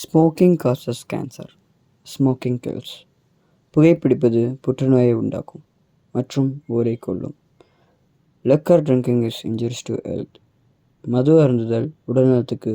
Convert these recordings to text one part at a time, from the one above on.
Smoking causes cancer. Smoking kills. புகைப்பிடிப்பது புற்றுநோயை உண்டாக்கும் மற்றும் ஊரை கொல்லும். Liquor drinking is injurious to health. மது அருந்துதல் உடல்நலத்துக்கு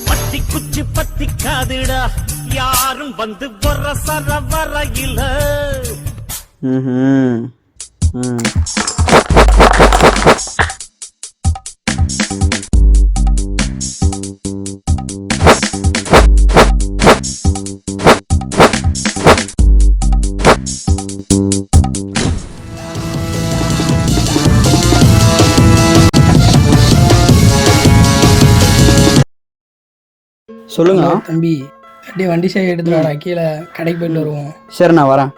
பத்தி குச்சி பத்திக்காதுடா யாரும் வந்து வர சர வரையில. சொல்லுங்க. தம்பி அப்படியே வண்டி சைடு எடுத்துடா, கீழே கடைக்கு போயிட்டு வருவோம். சரி, நான் வரேன்.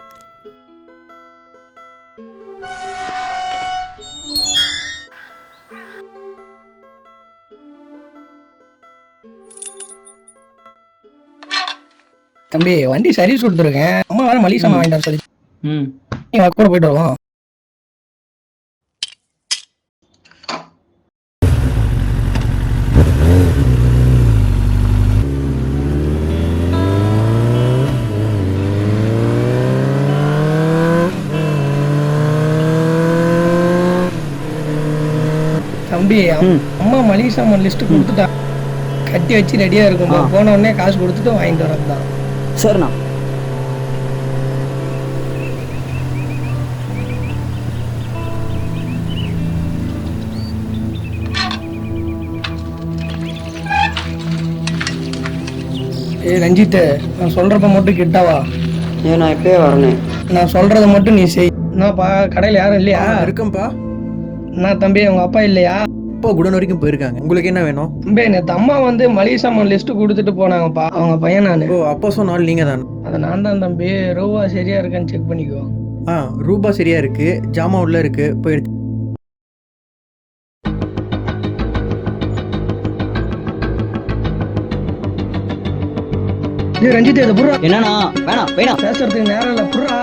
தம்பி வண்டி சர்வீஸ் கொடுத்துருக்கேன். அம்மா வேற மளிகை சாமான் வாங்கிட்டு வர சொல்லி ம் நீங்க கூட போயிட்டு வருவோம். தம்பி அம்மா மளிகை சாமான் லிஸ்ட் கொடுத்துட்டா, கட்டி வச்சு ரெடியா இருக்கும். போன உடனே காசு கொடுத்துட்டு வாங்கிட்டு வரதுதான். சரிண்ணா. ரஞ்சித், நான் சொல்றப்ப மட்டும் கிட்டவா. நான் இப்பயே வரேன். நான் சொல்றத மட்டும் நீ செய். என்னப்பா கடையில் யாரும் இல்லையா? இருக்கேன்ப்பா. என்ன தம்பி உங்க அப்பா இல்லையா? அப்பா குடோன் வரைக்கும் போயிருக்காங்க. உங்களுக்கு என்ன வேணும்? தம்பி நேற்று அம்மா வந்து மளிகை சாமான் லிஸ்ட் கொடுத்துட்டு போனாங்கப்பா. அவங்க பையன் நான். ஓ, அப்பா சொன்னால் நீங்க தானே? அதை நான் தான் தம்பி. ரூபா சரியா இருக்கான்னு செக் பண்ணிக்கோ. ரூபா சரியா இருக்கு, ஜாமா உள்ள இருக்கு, போய் எடுத்து. ரஞ்சித் இதை புறா. என்னண்ணா? வேணாம் வேணாம், பேசுறதுக்கு நேரம் இல்லை, புறா.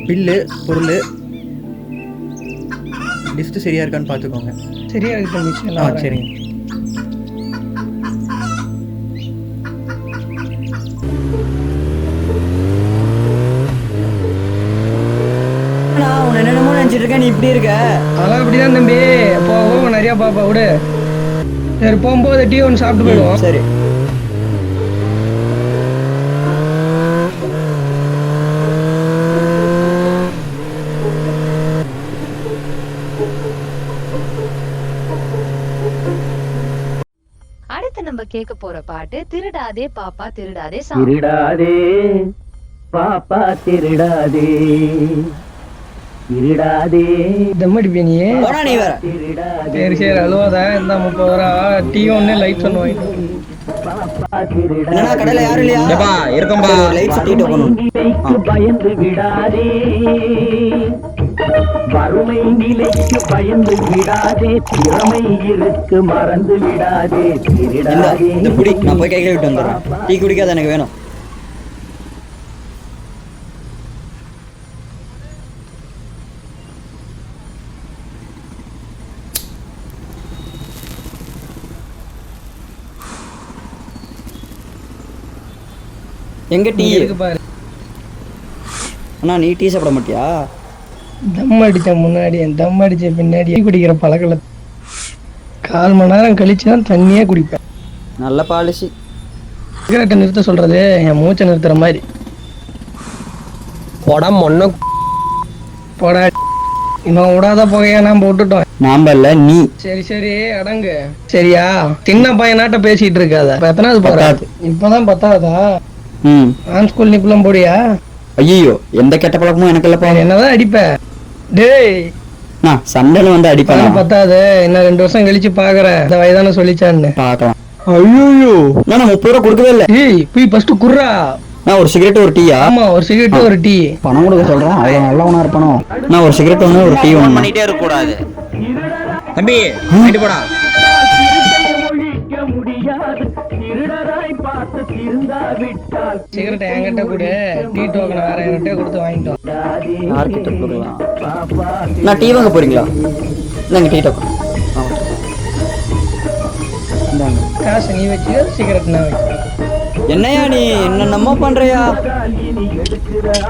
பில்லு, பொருள் லிஸ்ட் சரியா இருக்கான்னு பார்த்துக்கோங்க. சரியா இருக்கு தம்பி. சரிங்க. இப்படி இருக்க? அதெல்லாம் அப்படிதான் தம்பி. போக நிறையா பாப்பா விடு. சரி போகும்போது டீ ஒன்று சாப்பிட்டு போயிடுவோம். சரி. அடுத்து நம்ம கேட்க போற பாட்டு திருடாதே பாப்பா திருடாதே திருடாதே பாப்பா திருடாதே திருடாதே தம்மடிப்பிய நீ. போடா நீ வேற. சரி சரி அழுவாத. இந்த 30 ரூபா டீ ஒன்று லைட் ஒன்று வாங்கிட்டு. என்னடா கடையில யாரும் இல்லையா? இருக்கம்பா. லைட் சுத்திட்டு போகணும். பயந்து விடாதே வறுமை நிலைக்கு பயந்து விடாதே திறமை இருக்கு மறந்து விடாதே திருடாதே. இந்த குடி நான் போய் கைகளை விட்டு வந்துடுறேன். டீ குடிக்காத எனக்கு வேணும். எங்க டீ இருக்கு பாரு. அண்ணா நீ டீ சாப்பிட மாட்டியா? தம் அடிச்ச முன்னாடி தம் அடிச்ச பின்னாடி டீ குடிக்கிற பழக்கல 1/4 மணி நேரம் கழிச்சு தான் தண்ணியே குடிப்பேன். நல்ல பாலிசி. சிகரெட்டை நிறுத்த சொல்றது என் மூச்சை நிறுத்துற மாதிரி. உடம்பு ஒன்றும் போடா இன்னும் விடாத புகையா நாம் விட்டுட்டோம். நாம இல்ல நீ. சரி சரி அடங்கு. சரியா சின்ன பையனாட்ட பேசிட்டு இருக்காத. இப்ப எத்தனாவது போறாது? இப்பதான் 10ஆவதா? நான் ஸ்கூல் நிப்பலாம் போடியா? ஐயோ எந்த கெட்ட பழக்கமும் எனக்கு இல்லப்பா. என்னதான் அடிப்ப? டேய் நான் சண்டையில வந்து அடிப்பேன். 10ஆவது இன்னும் 2 வருஷம் கழிச்சு பாக்குறேன் இந்த வயதான சொல்லிச்சான்னு. பாக்கலாம். ஐயோ நான் 30 ரூபா கொடுக்கவே இல்லை. ஏய் போய் ஃபர்ஸ்ட் குர்ரா. நான் ஒரு சிகரெட் ஒரு டீயா? ஆமா ஒரு சிகரெட் ஒரு டீ. பணம் கொடுக்க சொல்றேன். அவ்வளவு நல்லவனா இருப்பானோ? நான் ஒரு சிகரெட் ஒன்று ஒரு டீ ஒன்று பண்ணிட்டே இருக்க கூடாது. தம்பி போயிட்டு போடா. சிகரெட் என்கிட்ட கொடு. டீ டோக்கன் வேற என்கிட்ட கொடுத்து வாங்கிட்டோம். யார்கிட்ட கொடுக்கலாம்? நான் டீ வாங்க போறீங்களா? இந்தாங்க டீ டோக்கன். காசு நீ வச்சு சிகரெட் நான் வச்சு. என்னையா நீ என்னென்னமோ பண்றியா?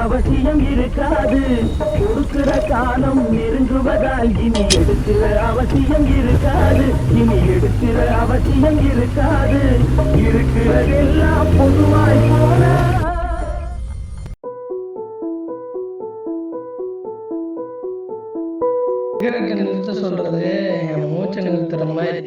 அவசியம் இருக்காது கொடுக்கிற காலம் நெருங்குவதால் இனி எடுக்கிற அவசியம் இருக்காது இனி எடுக்கிற அவசியம் இருக்காது இருக்கிறதெல்லாம் பொதுவாய் போன. சிகரெட்டை நிறுத்த சொல்றது என் மூச்சை நிறுத்துற மாதிரி.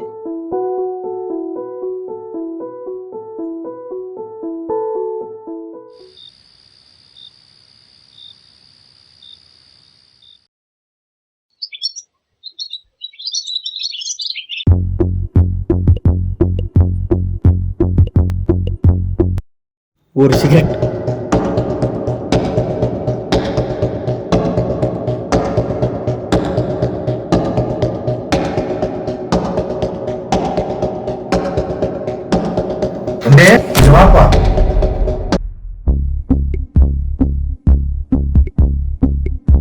ஒரு சிகரெட். வாப்பா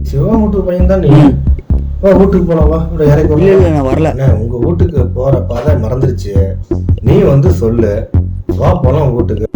சிவமுட்டு பையன் தான் நீ. வீட்டுக்கு போலாம் வா. இறங்கி நான் வரல. உங்க வீட்டுக்கு போற பாதை மறந்துருச்சு. நீ வந்து சொல்லு. வா போலாம் வீட்டுக்கு.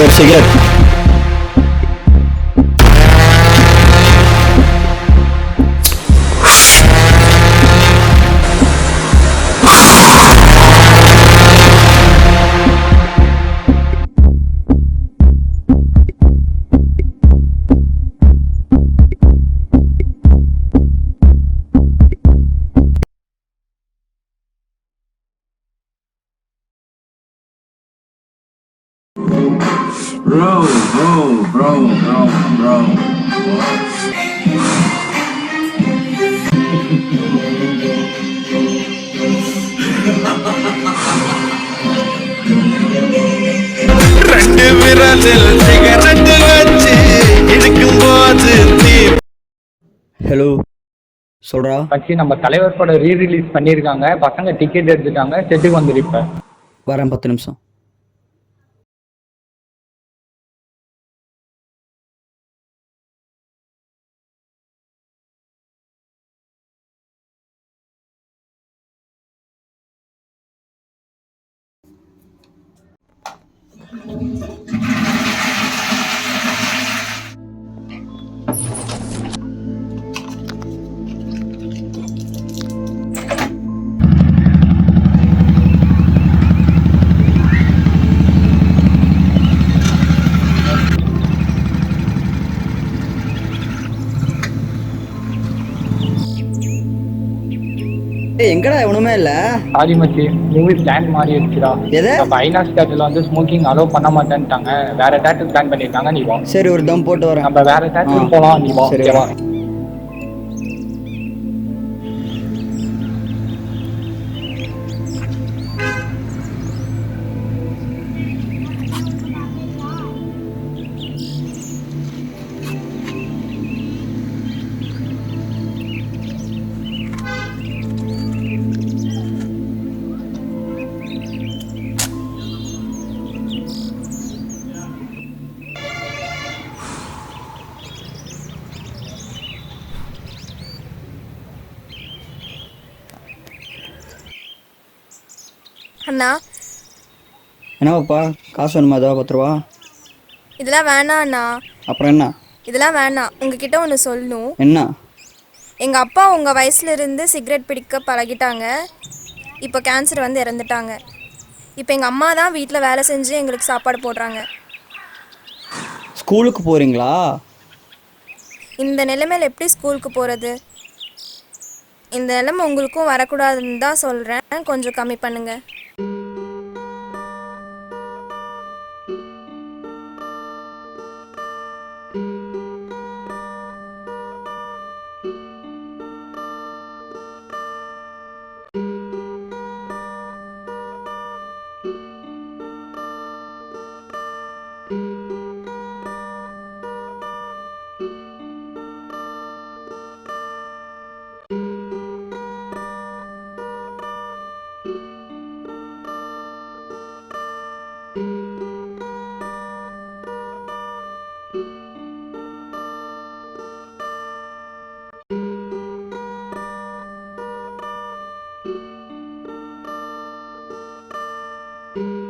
ஒரு சிகரெட். ரெண்டு விரல் ஹலோ சொல்கிறா. பச்சி நம்ம தலைவர் படம் ரீரிலீஸ் பண்ணியிருக்காங்க, பசங்க டிக்கெட் எடுத்துட்டாங்க, செட்டுக்கு வந்துரு இப்ப. வரேன் 10 நிமிஷம். எங்கடா எவனுமே இல்லை. சாரி மச்சி, மூவி பிளான் மாறி வச்சுடா. எது? நம்ம ஐநாக்ஸ் தேட்டர்ல வந்து ஸ்மோக்கிங் அலோவ் பண்ண மாட்டேன்ட்டாங்க, வேற தேட்டர் பிளான் பண்ணிருக்காங்க. நீ வா. சரி ஒரு தம் போட்டு வரேன். நம்ம வேற தேட்டருக்கு போலாம், நீ வா. சரி வா. அண்ணா, என்னவாப்பா காசு வேணுமா? ஏதாவது 10 ரூபா. இதெல்லாம் வேணாம் அண்ணா. அப்புறம் என்ன? இதெல்லாம் வேணாம். உங்ககிட்ட ஒன்று சொல்லணும். என்ன? எங்கள் அப்பா உங்கள் வயசுல இருந்து சிகரெட் பிடிக்க பழகிட்டாங்க. இப்போ கேன்சர் வந்து இறந்துட்டாங்க. இப்போ எங்கள் அம்மா தான் வீட்டில் வேலை செஞ்சு எங்களுக்கு சாப்பாடு போடுறாங்க. ஸ்கூலுக்கு போகிறீங்களா? இந்த நிலைமையில் எப்படி ஸ்கூலுக்கு போகிறது? இந்த நிலைமை உங்களுக்கும் வரக்கூடாதுன்னு தான் சொல்கிறேன். கொஞ்சம் கம்மி பண்ணுங்கள். you